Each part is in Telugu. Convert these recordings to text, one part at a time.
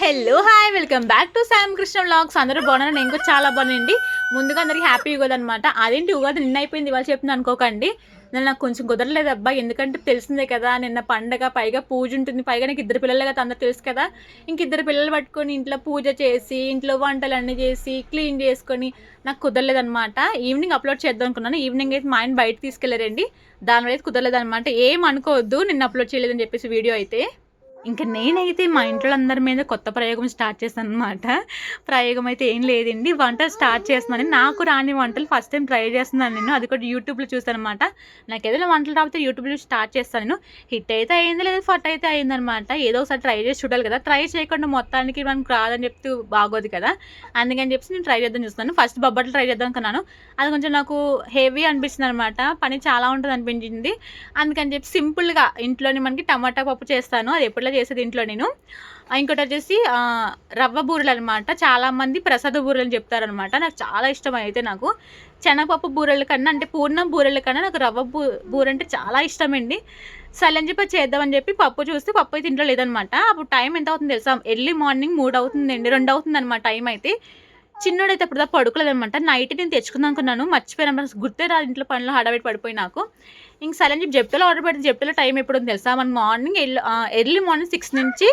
Hello hi welcome back to Sam Krishna vlogs. అందరూ బాగున్నారు, నేను కూడా చాలా బాగున్నానండి. ముందుగా అందరికి హ్యాపీ ఉగాది అనమాట. అదేంటి ఉగాది నిన్న అయిపోయింది ఇవాళ చెప్తుంది అనుకోకండి. నేను నాకు కొంచెం కుదరలేదు అబ్బా, ఎందుకంటే తెలిసిందే కదా నిన్న పండగ, పైగా పూజ ఉంటుంది, పైగా నాకు ఇద్దరు పిల్లలు కదా, అందరూ తెలుసు కదా. ఇంక ఇద్దరు పిల్లలు పట్టుకొని ఇంట్లో పూజ చేసి ఇంట్లో వంటలు అన్నీ చేసి క్లీన్ చేసుకొని నాకు కుదరలేదనమాట. ఈవినింగ్ అప్లోడ్ చేద్దాం అనుకున్నాను. ఈవినింగ్ అయితే మా ఆయన బయట తీసుకెళ్లారండి, దానివల్ల అయితే కుదరలేదనమాట. ఏం అనుకోవద్దు నిన్న అప్లోడ్ చేయలేదని చెప్పేసి వీడియో అయితే. ఇంకా నేనైతే మా ఇంట్లో అందరి మీద కొత్త ప్రయోగం స్టార్ట్ చేశాను అనమాట. ప్రయోగం అయితే ఏం లేదండి, వంటలు స్టార్ట్ చేస్తున్నాను. నాకు రాని వంటలు ఫస్ట్ టైం ట్రై చేస్తున్నాను నేను, అది కూడా యూట్యూబ్లో చూసాను అనమాట. నాకు ఏదైనా వంటలు రాకపోతే యూట్యూబ్లో స్టార్ట్ చేస్తాను నేను. హిట్ అయితే అయింది, లేదా ఫట్ అయితే అయిందనమాట. ఏదో ఒకసారి ట్రై చేసి చూడాలి కదా, ట్రై చేయకుండా మొత్తానికి మనకు రాదని చెప్తూ బాగోదు కదా. అందుకని చెప్పి నేను ట్రై చేద్దాం చూస్తాను. ఫస్ట్ బొబ్బట్లు ట్రై చేద్దాం అనుకున్నాను, అది కొంచెం నాకు హెవీ అనిపించింది అనమాట, పని చాలా ఉంటుంది అనిపించింది. అందుకని చెప్పి సింపుల్గా ఇంట్లోని మనకి టమాటా పప్పు చేస్తాను, అది ఎప్పటిలో చేసేది ఇంట్లో నేను. ఇంకోటి వచ్చేసి రవ్వ బూరెలు అనమాట. చాలామంది ప్రసాద బూరెలు అని చెప్తారనమాట, నాకు చాలా ఇష్టం. అయితే నాకు శనగపప్పు బూరెల కన్నా, అంటే పూర్ణం బూరెల కన్నా నాకు రవ్వ బూరె అంటే చాలా ఇష్టం అండి. సరే అని చెప్పి చేద్దామని చెప్పి పప్పు చూస్తే పప్పు అయితే ఇంట్లో లేదనమాట. అప్పుడు టైం ఎంత అవుతుంది తెలుసా, ఎర్లీ మార్నింగ్ 3 అవుతుందండి, 2 అవుతుంది అనమాట టైం అయితే. చిన్నోడైతే అప్పుడు దాకా పడుకోలేదనమాట. నైట్ నేను తెచ్చుకుందాం అనుకున్నాను, మర్చిపోయాను, గుర్తే రాదు, ఇంట్లో పనిలో హడావిడి పడిపోయి నాకు. ఇంక సరే అని చెప్పి జెప్టోలో ఆర్డర్ పెడితే జెప్టోలో టైం ఎప్పుడు తెలుసా, మనకి మార్నింగ్ ఎర్లీ మార్నింగ్ 6 నుంచి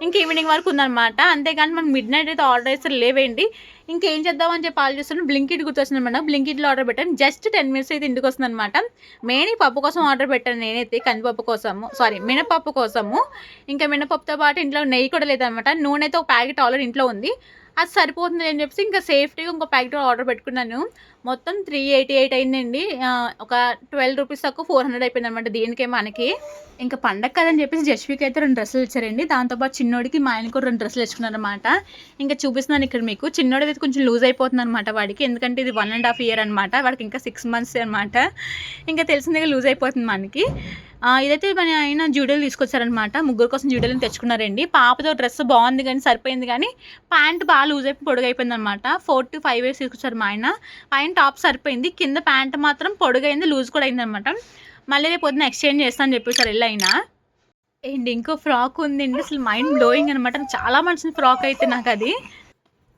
ఇంక ఈవినింగ్ వరకు ఉందన్నమాట. అంతేగాని మనం మిడ్ నైట్ అయితే ఆర్డర్ చేస్తే లేవేంటి. ఇంకేం చేద్దామని చెప్పి ఆలోచిస్తున్నాను, బ్లింకిట్ గుర్తొస్తుంది అనమాట. బ్లింకిట్లో ఆర్డర్ పెట్టాను, జస్ట్ 10 minutes అయితే ఇంటికి వస్తుంది అనమాట. మెయిన్ ఈ పప్పు కోసం ఆర్డర్ పెట్టాను నేనైతే, కందిపప్పు కోసము, సారీ మినపప్పు కోసము. ఇంకా మినపప్పుతో పాటు ఇంట్లో నెయ్యి కూడా లేదనమాట. నూనె అయితే ఒక ప్యాకెట్ ఆల్రెడీ ఇంట్లో ఉంది, అది సరిపోతుంది అని చెప్పేసి ఇంకా సేఫ్టీగా ఇంకో ప్యాకెట్ ఆర్డర్ పెట్టుకున్నాను. మొత్తం 388 అయిందండి. ఒక 12 రూపీస్ తక్కువ 400 అయిపోయింది అనమాట దీనికే మనకి. ఇంకా పండగ కదని చెప్పేసి జస్వికి అయితే 2 డ్రెస్సులు ఇచ్చారండి. దాంతోపాటు చిన్నోడికి మా ఆయన కూడా 2 డ్రెస్సులు ఇచ్చుకున్నారనమాట. ఇంకా చూపిస్తున్నాను ఇక్కడ మీకు. చిన్నోడి అయితే కొంచెం లూజ్ అయిపోతుంది అనమాట వాడికి, ఎందుకంటే ఇది 1.5 year అనమాట, వాడికి ఇంకా 6 months అనమాట. ఇంకా తెలిసిందిగా లూజ్ అయిపోతుంది మనకి. ఇదైతే మన ఆయన జూడియోలు తీసుకొచ్చారనమాట, ముగ్గురు కోసం జూడియోలు తెచ్చుకున్నారండి. పాపతో డ్రెస్ బాగుంది కానీ సరిపోయింది, కానీ ప్యాంట్ బాగా లూజ్ అయిపోయి పొడుగైపోయింది అనమాట. 4 to 5 years తీసుకొచ్చారు మా ఆయన. పైన టాప్ సరిపోయింది, కింద ప్యాంట్ మాత్రం పొడుగైంది, లూజ్ కూడా అయిందనమాట. మళ్ళీ రేపు పొద్దున ఎక్స్చేంజ్ చేస్తాను చెప్పేసారు వెళ్ళి అయినా. అండ్ ఇంకో ఫ్రాక్ ఉందండి, అసలు మైండ్ బ్లోయింగ్ అనమాట, చాలా మంచి ఫ్రాక్ అయితే నాకు అది.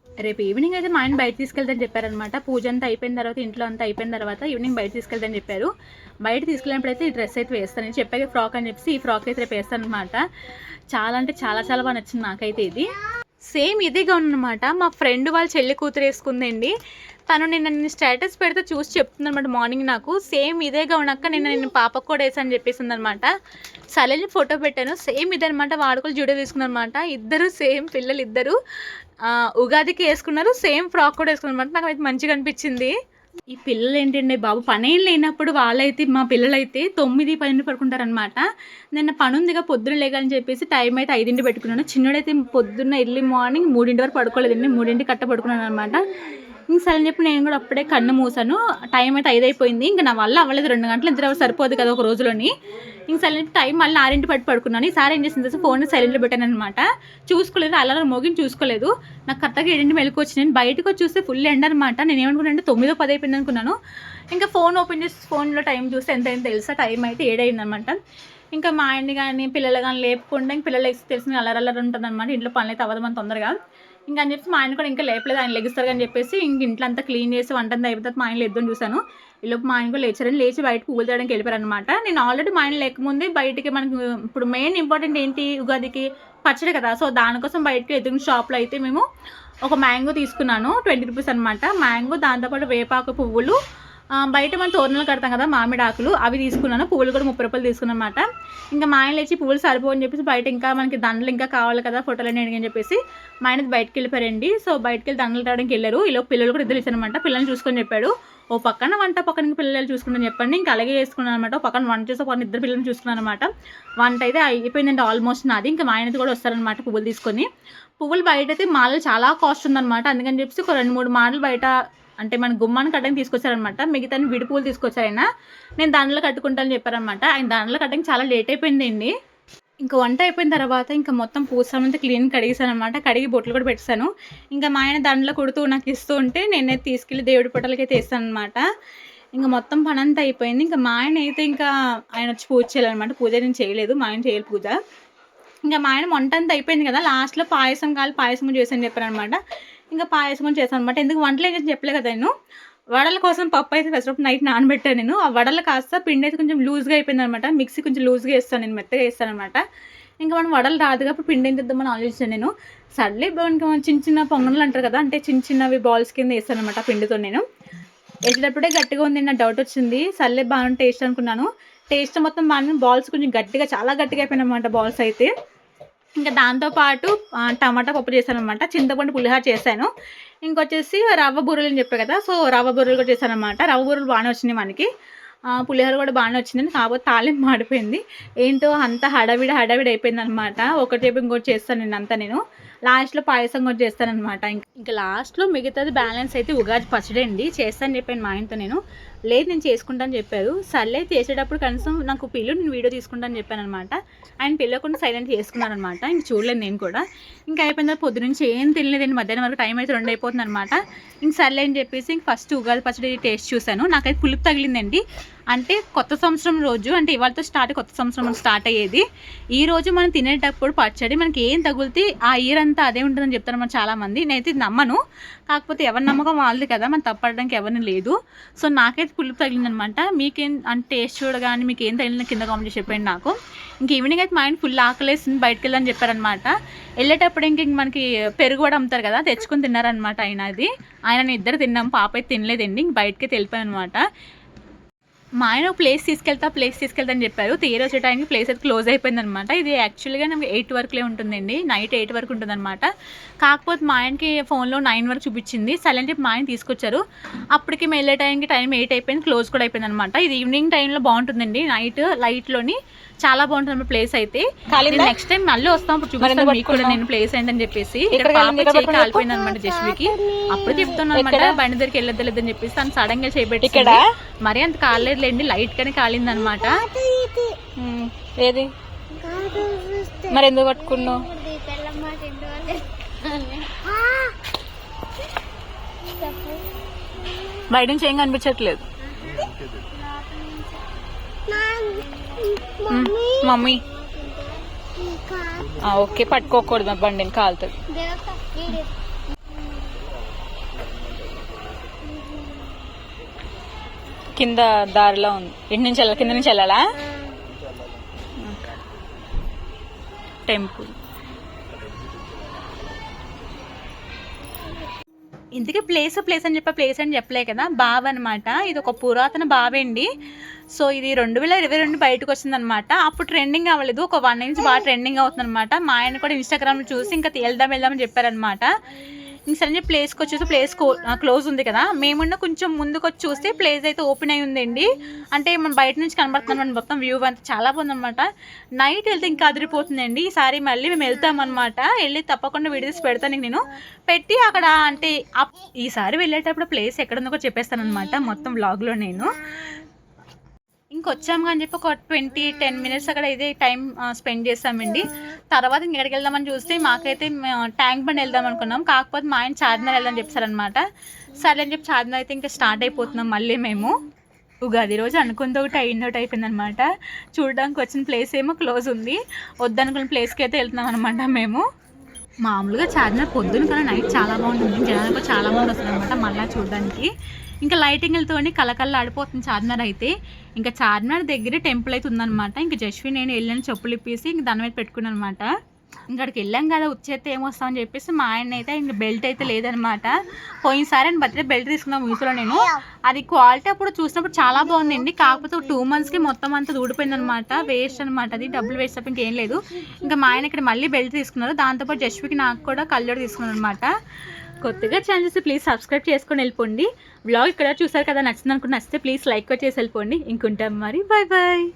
రేపు ఈవినింగ్ అయితే మా ఆయన బయట తీసుకెళ్తాని చెప్పారనమాట. పూజ అంతా అయిపోయిన తర్వాత, ఇంట్లో అంతా అయిపోయిన తర్వాత ఈవినింగ్ బయట తీసుకెళ్తాని చెప్పారు. బయట తీసుకెళ్ళినప్పుడు అయితే ఈ డ్రెస్ అయితే వేస్తాను, చెప్పాక ఫ్రాక్ అని చెప్పేసి ఈ ఫ్రాక్ అయితే రేపు వేస్తాను అనమాట. చాలా అంటే చాలా చాలా బాగా నచ్చింది నాకైతే ఇది. సేమ్ ఇదేగా ఉందన్నమాట, మా ఫ్రెండ్ వాళ్ళ చెల్లి కూతురు వేసుకుందండి. తను నేను స్టేటస్ పెడితే చూసి చెప్తుంది అనమాట మార్నింగ్ నాకు, సేమ్ ఇదేగా ఉన్నాక నేను పాపకు కూడా వేసాను చెప్పేసింది అనమాట. సరేలే ఫోటో పెట్టాను, సేమ్ ఇదే అనమాట. వాడుకలు జుడియో తీసుకున్నారనమాట, ఇద్దరు సేమ్ పిల్లలు ఇద్దరు. ఉగాదికి వేసుకున్నారు, సేమ్ ఫ్రాక్ కూడా వేసుకున్నారు అనమాట. నాకు అయితే మంచిగా అనిపించింది. ఈ పిల్లలు ఏంటండి బాబు, పనేం లేనప్పుడు వాళ్ళైతే, మా పిల్లలైతే 9-10 పడుకుంటారనమాట. నిన్న పని ఉందిగా పొద్దున్న లేగాలని చెప్పేసి టైం అయితే 5 పెట్టుకున్నాను. చిన్నోడైతే పొద్దున్న ఎర్లీ మార్నింగ్ 3 వరకు పడుకోలేదండి, 3 కట్ట పడుకున్నాను అనమాట. ఇంక సరే అని చెప్పి నేను కూడా అప్పుడే కన్ను మూసాను. టైం అయితే 5 అయిపోయింది, ఇంకా నా వల్ల అవ్వలేదు, 2 గంటలు నిద్ర సరిపోదు కదా ఒక రోజులోని. ఇంక సైలెంట్ టైం మళ్ళీ 6 పట్టి పడుకున్నాను. ఈసారి ఏం చేసింది తెలుసు, ఫోన్ సైలెంట్లో పెట్టాను అనమాట. చూసుకోలేదు, అలా మోగిని చూసుకోలేదు. నాకు కరెక్ట్గా 7 మెలకు వచ్చి నేను బయటకు వచ్చి చూస్తే ఫుల్ ఎండ అనమాట. నేను ఏమనుకున్నాను, 9-10 అయిపోయింది అనుకున్నాను. ఇంకా ఫోన్ ఓపెన్ చేసి ఫోన్లో టైం చూస్తే ఎంత అయింది తెలుసా, టైం అయితే 7 అయిందనమాట. ఇంకా మా ఆయన్ని కానీ పిల్లలు కానీ లేపుకుండా, ఇంక పిల్లలు తెలిసిన అల్లరల్లరి ఉంటుంది అనమాట, ఇంట్లో పనులు అయితే అవ్వదు మన తొందరగా. ఇంకా అని చెప్పి మా ఆయన కూడా ఇంకా లేపలేదు, ఆయన లెగిస్తారు అని చెప్పేసి ఇంక ఇంట్లో అంతా క్లీన్ చేసి వంటంతా అయిపోతుంది. మా ఆయన లేద్దాం చూశాను, ఈలోపు మా ఆయన కూడా లేచారని లేచి బయట పువ్వులు తేయడానికి వెళ్ళిపోయారు అనమాట. నేను ఆల్రెడీ మా ఆయన లేకముందే బయటికి, మనకు ఇప్పుడు మెయిన్ ఇంపార్టెంట్ ఏంటి ఉగాదికి, పచ్చడి కదా. సో దానికోసం బయటకి ఎదురు షాప్లో అయితే మేము ఒక మ్యాంగో తీసుకున్నాను, 20 రూపీస్ అనమాట మ్యాంగో. దాంతోపాటు వేపాకు పువ్వులు, బయట మనం తోరణాలు కడతాం కదా మామిడి ఆకులు, అవి తీసుకున్నాను. పువ్వులు కూడా 30 రూపాయలు తీసుకున్నాను అనమాట. ఇంకా మా ఆయన లేచి పువ్వులు సరిపోవని చెప్పేసి బయట ఇంకా మనకి దండలు ఇంకా కావాలి కదా ఫోటోలు అని చెప్పేసి మా ఆయన బయటకు వెళ్ళిపోయారండి. సో బయటకు వెళ్ళి దండలు రావడానికి వెళ్ళారు. ఇలా పిల్లలు కూడా ఇద్దరు ఇచ్చారనమాట. పిల్లల్ని చూసుకొని చెప్పాడు, ఓ పక్కన వంట పక్కన పిల్లలు చూసుకుని చెప్పండి. ఇంకా అలాగే చేసుకున్నాను అనమాట. ఒక పక్కన వంట చేసి పక్కన ఇద్దరు పిల్లల్ని చూసుకున్నాను అనమాట. వంట అయితే అయిపోయిందండి ఆల్మోస్ట్ నాది. ఇంకా మా ఆయన కూడా వస్తారనమాట పువ్వులు తీసుకొని. పువ్వులు బయట అయితే మాలలు చాలా కాస్ట్ ఉందన్నమాట. అందుకని చెప్పేసి ఒక 2-3 మాలలు బయట, అంటే మన గుమ్మాన్ని కట్టడానికి తీసుకొచ్చారనమాట. మిగతా విడి పువ్వులు తీసుకొచ్చారు ఆయన. నేను దండలు కట్టుకుంటానని చెప్పారనమాట. ఆయన దండలు కట్టడానికి చాలా లేట్ అయిపోయిందండి. ఇంకా వంట అయిపోయిన తర్వాత ఇంకా మొత్తం పూసమంతా క్లీన్ కడిగేసాను అనమాట. కడిగి బొట్లు కూడా పెట్టాను. ఇంకా మా ఆయన దండలు కుడుతూ నాకు ఇస్తూ ఉంటే నేనే తీసుకెళ్ళి దేవుడి పొట్టలకైతే వేస్తాను అనమాట. ఇంకా మొత్తం పని అంతా అయిపోయింది. ఇంకా మా ఆయన అయితే ఇంకా ఆయన వచ్చి పూజ చేయాలన్నమాట. పూజ నేను చేయలేదు, మా ఆయన చేయాలి పూజ. ఇంకా మా ఆయన వంట అంతా అయిపోయింది కదా, లాస్ట్లో పాయసం చేసాను చెప్పాను అనమాట. ఇంకా పాయసం చేశాను అనమాట. ఎందుకు వంటలు ఏం చెప్పలే కదా నేను. వడల కోసం పప్పు అయితే ఫస్ట్ నైట్ నానబెట్టాను నేను. ఆ వడలు కాస్త పిండి అయితే కొంచెం లూజ్గా అయిపోయింది అనమాట. మిక్సీ కొంచెం లూజ్గా వేస్తాను నేను, మెత్తగా వేస్తాను అనమాట. ఇంకా మనం వడలు రాదు కాబట్టి పిండి ఏం తెద్దామని ఆలోచించాను నేను. సర్లే ఇంకా చిన్న చిన్న పొంగనాలు అంటారు కదా, అంటే చిన్న చిన్నవి బాల్స్ కింద వేస్తాను అనమాట పిండితో. నేను వేసేటప్పుడే గట్టిగా ఉంది, నాకు డౌట్ వచ్చింది. సర్లే బాగా టేస్ట్ అనుకున్నాను. టేస్ట్ మొత్తం బాగా, బాల్స్ కొంచెం గట్టిగా, చాలా గట్టిగా అయిపోయినాయి అనమాట బాల్స్ అయితే. ఇంకా దాంతోపాటు టమాటా పప్పు చేశాను అనమాట, చింతపండు పులిహోర చేశాను. ఇంకొచ్చేసి రవ్వ బూరెలు అని చెప్పాను కదా, సో రవ్వ బూరెలు కూడా చేశాను అనమాట. రవ్వ బూరెలు బాగానే వచ్చినాయి మనకి, పులిహోర కూడా బాగానే వచ్చింది. కాకపోతే తాలింపు మాడిపోయింది. ఏంటో అంత హడావిడి అయిపోయింది అనమాట. ఒకటి ఇంకోటి చేస్తాను నేను లాస్ట్లో పాయసం కూడా చేస్తానమాట. ఇంకా లాస్ట్లో మిగతాది బ్యాలెన్స్ అయితే ఉగాది పచ్చడి అండి చేస్తాను చెప్పాను మా ఆయనతో. నేను లేదు నేను చేసుకుంటాను చెప్పారు. సర్లే చేసేటప్పుడు కనీసం నాకు పిల్లు, నేను వీడియో తీసుకుంటాను చెప్పాను అనమాట. ఆయన పిల్లకుండా సైలెంట్ చేసుకున్నారనమాట. ఇంక చూడలేదు నేను కూడా. ఇంకా అయిపోయిన తర్వాత పొద్దు నుంచి ఏం తినలేదండి, మధ్యాహ్నం వరకు టైం అయితే 2 అయిపోతుంది అనమాట. ఇంక సర్లే అని చెప్పేసి ఇంక ఫస్ట్ ఉగాది పచ్చడి టేస్ట్ చూశాను. నాకైతే పులుపు తగిలిందండి. అంటే కొత్త సంవత్సరం రోజు, అంటే ఇవాళతో కొత్త సంవత్సరం స్టార్ట్ అయ్యేది. ఈ రోజు మనం తినేటప్పుడు పచ్చడి మనకి ఏం తగిలితే ఆ ఇయర్ అంతా అదే ఉంటుందని చెప్తారు మన చాలామంది. నేనైతే నమ్మను, కాకపోతే ఎవరి నమ్మకం వాళ్ళది కదా, మనం తప్పడడానికి ఎవరిని లేదు. సో నాకైతే పులుపు తగిలిందనమాట. మీకేం అంటే టేస్ట్ చూడగానే మీకు ఏం తగిలిన కింద కామెంట్ చేసి చెప్పండి నాకు. ఇంక ఈవినింగ్ అయితే మా ఆయన ఫుల్ ఆకలేసింది, బయటకు వెళ్ళని చెప్పారనమాట. వెళ్ళేటప్పుడు ఇంక మనకి పెరుగు కూడా అమ్ముతారు కదా, తెచ్చుకొని తిన్నారనమాట. ఆయన ఇద్దరు తిన్నాం, పాప అయితే తినలేదండి. ఇంక బయటకి వెళ్ళిపోయాను అనమాట. మా ఆయన ప్లేస్ తీసుకెళ్తాను చెప్పారు. తీరు వచ్చే టైంకి ప్లేస్ అయితే క్లోజ్ అయిపోయింది అనమాట. ఇది యాక్చువల్గా నాకు 8 వరకులే ఉంటుందండి, నైట్ 8 వరకు ఉంటుంది అనమాట. కాకపోతే మా ఆయనకి ఫోన్లో 9 వరకు చూపించింది. సైలెంట్ చెప్పి మా ఆయన తీసుకొచ్చారు. అప్పటికి మేము వెళ్ళే టైంకి టైం 8 అయిపోయింది, క్లోజ్ కూడా అయిపోయింది అనమాట. ఇది ఈవినింగ్ టైంలో బాగుంటుందండి, నైట్ లైట్లోని చాలా బాగుంటుంది ప్లేస్ అయితే. నెక్స్ట్ టైం మళ్ళీ వస్తాం, అప్పుడు చూపిస్తాను మీకు కూడా నేను ప్లేస్ ఏంటని చెప్పేసి. ఇక్కడ పాప కాలిపోయింది అనమాట జస్మికి. అప్పుడు చెప్తున్నాను అనమాట, బండి దగ్గరికి వెళ్ళొద్దని చెప్పేసి తను సడన్ గా చేయబెట్టి. మరీ అంత కాలేదులేండి, లైట్ గానే కాలింది అనమాట. ఏది మరి ఎందుకు పట్టుకున్నావు? బయట నుంచి ఏం కనిపించట్లేదు. మమ్మీ ఓకే, పట్టుకోకూడదు బండిని, కాలుతుంది. కింద దారిలో ఉంది, ఇంటి నుంచి వెళ్ళాలి, కింద నుంచి వెళ్ళాలా? టెంపుల్ ఇందుకే ప్లేస్ అని చెప్పలే కదా, బావి అనమాట. ఇది ఒక పురాతన బావి అండి. సో ఇది 2022 బయటకు వచ్చిందనమాట. అప్పుడు ట్రెండింగ్ అవ్వలేదు, ఒక 1 నుంచి బాగా ట్రెండింగ్ అవుతుంది అనమాట. మా ఆయన కూడా ఇన్స్టాగ్రామ్లో చూసి ఇంకా వెళ్దామని చెప్పారనమాట. ఇంక సరే ప్లేస్కి వచ్చేసి ప్లేస్ క్లోజ్ ఉంది కదా, మేమున్న కొంచెం ముందుకు వచ్చి చూస్తే ప్లేస్ అయితే ఓపెన్ అయి ఉందండి. అంటే మనం బయట నుంచి కనబడుతున్నాం మొత్తం వ్యూ అంతా చాలా బాగుందనమాట. నైట్ వెళ్తే ఇంకా అదిరిపోతుందండి. ఈసారి మళ్ళీ మేము వెళ్తామన్నమాట. వెళ్ళి తప్పకుండా వీడియో తీసి పెడతాను నేను, పెట్టి అక్కడ అంటే ఈసారి వెళ్ళేటప్పుడు ప్లేస్ ఎక్కడుందో కూడా చెప్పేస్తాను అనమాట మొత్తం వ్లాగ్లో నేను. ఇంకొచ్చాము అని చెప్పి ఒక 10 మినిట్స్ అక్కడ ఇదే టైం స్పెండ్ చేస్తామండి. తర్వాత ఇంకెక్కడికి వెళ్దామని చూస్తే మాకైతే ట్యాంక్ బండ్ వెళ్దాం అనుకున్నాం. కాకపోతే మా ఆయన చార్మినార్ వెళ్దామని చెప్పారనమాట. సరే అని చెప్పి చార్మినార్ అయితే ఇంకా స్టార్ట్ అయిపోతున్నాం మళ్ళీ మేము. ఉగాది రోజు అనుకుంది ఒకటి అయిపోయింది అనమాట. చూడడానికి వచ్చిన ప్లేస్ ఏమో క్లోజ్ ఉంది, వద్దనుకున్న ప్లేస్కి అయితే వెళ్తున్నాం అనమాట మేము. మామూలుగా చార్మినార్ పొద్దున కన్నా నైట్ చాలా బాగుంటుంది, జనాలు చాలా మంది వస్తుంది అనమాట మళ్ళీ చూడడానికి. ఇంకా లైటింగ్లతో కలకల్లా ఆడిపోతుంది చార్మినార్ అయితే. ఇంకా చార్మినార్ దగ్గరే టెంపుల్ అయితే ఉందన్నమాట. ఇంకా జస్వి నేను వెళ్ళాను, చెప్పులు ఇప్పేసి ఇంక దాని మీద పెట్టుకున్నాను అనమాట. ఇంకడికి వెళ్ళాం కదా, వచ్చేస్తే ఏమొస్తామని చెప్పేసి మా ఆయన అయితే ఇంక బెల్ట్ అయితే లేదనమాట. పోయినసారి అని బర్త్డే బెల్ట్ తీసుకున్నాం మీషోలో నేను. అది క్వాలిటీ అప్పుడు చూసినప్పుడు చాలా బాగుందండి, కాకపోతే 2 monthsకి మొత్తం అంతా ఊడిపోయింది అనమాట. వేస్ట్ అనమాట, అది డబ్బులు వేస్ట్ తప్ప ఇంకేం లేదు. ఇంకా మా ఆయన ఇక్కడ మళ్ళీ బెల్ట్ తీసుకున్నారు, దాంతోపాటు జస్వికి నాకు కూడా కళ్ళజోడు తీసుకున్నారు అనమాట. కొత్తగా ఛానల్ చేసి ప్లీజ్ సబ్స్క్రైబ్ చేసుకొని వెళ్ళిపోండి. వ్లాగ్ ఇక్కడ చూసారు కదా, నచ్చింది అనుకుంటే నచ్చితే ప్లీజ్ లైక్ చేసి వెళ్ళిపోండి. ఇంకుంటాం మరి, బాయ్ బాయ్.